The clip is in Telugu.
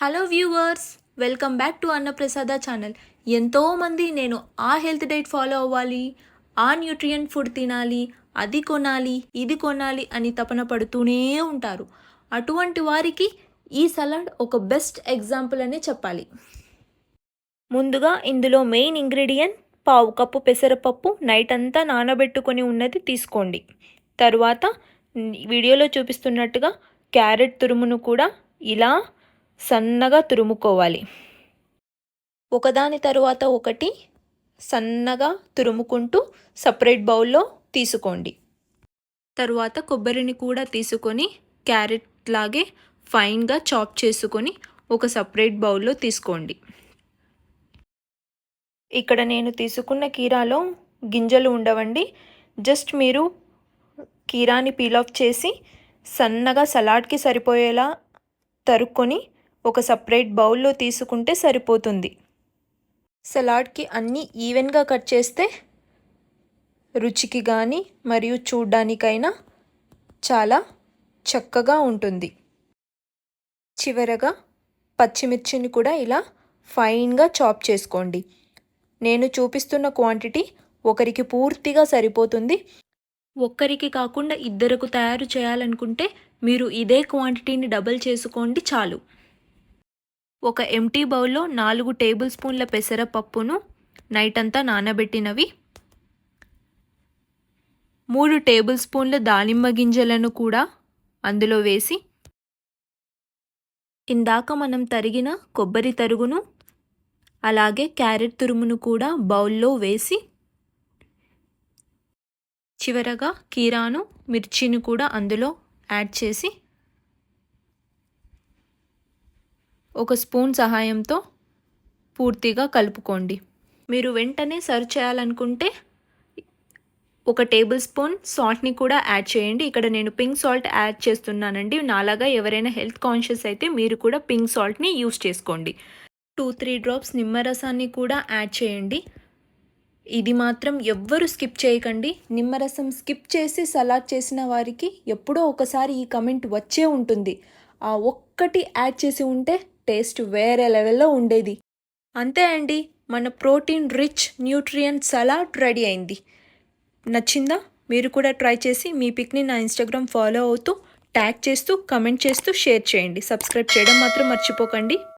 Hello viewers, welcome back to అన్నప్రసాద ఛానల్. ఎంతోమంది నేను ఆ హెల్త్ డైట్ ఫాలో అవ్వాలి, ఆ న్యూట్రియంట్ ఫుడ్ తినాలి, అది కొనాలి, ఇది కొనాలి అని తపన పడుతూనే ఉంటారు. అటువంటి వారికి ఈ సలాడ్ ఒక బెస్ట్ ఎగ్జాంపుల్ అనే చెప్పాలి. ముందుగా ఇందులో మెయిన్ ఇంగ్రీడియంట్ పావు కప్పు పెసరపప్పు నైట్ అంతా నానబెట్టుకొని ఉన్నది తీసుకోండి. తరువాత వీడియోలో చూపిస్తున్నట్టుగా క్యారెట్ తురుమును కూడా ఇలా సన్నగా తురుముకోవాలి. ఒకదాని తరువాత ఒకటి సన్నగా తురుముకుంటూ సపరేట్ బౌల్లో తీసుకోండి. తరువాత కొబ్బరిని కూడా తీసుకొని క్యారెట్ లాగే ఫైన్గా చాప్ చేసుకొని ఒక సపరేట్ బౌల్లో తీసుకోండి. ఇక్కడ నేను తీసుకున్న కీరాలో గింజలు ఉండవండి. జస్ట్ మీరు కీరాని పీల్ ఆఫ్ చేసి సన్నగా సలాడ్కి సరిపోయేలా తరుక్కొని ఒక సపరేట్ బౌల్లో తీసుకుంటే సరిపోతుంది. సలాడ్కి అన్నీ ఈవెన్గా కట్ చేస్తే రుచికి కానీ మరియు చూడ్డానికైనా చాలా చక్కగా ఉంటుంది. చివరగా పచ్చిమిర్చిని కూడా ఇలా ఫైన్గా చాప్ చేసుకోండి. నేను చూపిస్తున్న క్వాంటిటీ ఒకరికి పూర్తిగా సరిపోతుంది. ఒక్కరికి కాకుండా ఇద్దరికి తయారు చేయాలనుకుంటే మీరు ఇదే క్వాంటిటీని డబుల్ చేసుకోండి చాలు. ఒక ఎంటీ బౌల్లో 4 టేబుల్ స్పూన్ల పెసరపప్పును నైట్ అంతా నానబెట్టినవి, 3 టేబుల్ స్పూన్ల దానిమ్మ గింజలను కూడా అందులో వేసి ఇందాక మనం తరిగిన కొబ్బరి తరుగును అలాగే క్యారెట్ తురుమును కూడా బౌల్లో వేసి చివరగా కీరాను మిర్చిని కూడా అందులో యాడ్ చేసి ఒక స్పూన్ సహాయంతో పూర్తిగా కలుపుకోండి. మీరు వెంటనే సర్వ్ చేయాలనుకుంటే ఒక టేబుల్ స్పూన్ సాల్ట్ని కూడా యాడ్ చేయండి. ఇక్కడ నేను పింక్ సాల్ట్ యాడ్ చేస్తున్నానండి. నాలాగా ఎవరైనా హెల్త్ కాన్షియస్ అయితే మీరు కూడా పింక్ సాల్ట్ని యూస్ చేసుకోండి. 2-3 డ్రాప్స్ నిమ్మరసాన్ని కూడా యాడ్ చేయండి. ఇది మాత్రం ఎవ్వరు స్కిప్ చేయకండి. నిమ్మరసం స్కిప్ చేసి సలాడ్ చేసిన వారికి ఎప్పుడో ఒకసారి ఈ కమెంట్ వచ్చే ఉంటుంది. ఆ ఒక్కటి యాడ్ చేసి ఉంటే టేస్ట్ వేరే లెవెల్లో ఉండేది. అంతే అండి, మన protein rich nutrient salad ready అయింది. నచ్చిందా? మీరు కూడా ట్రై చేసి మీ పిక్ని నా ఇన్స్టాగ్రామ్ ఫాలో అవుతూ ట్యాగ్ చేస్తూ కమెంట్ చేస్తూ షేర్ చేయండి. సబ్స్క్రైబ్ చేయడం మాత్రం మర్చిపోకండి.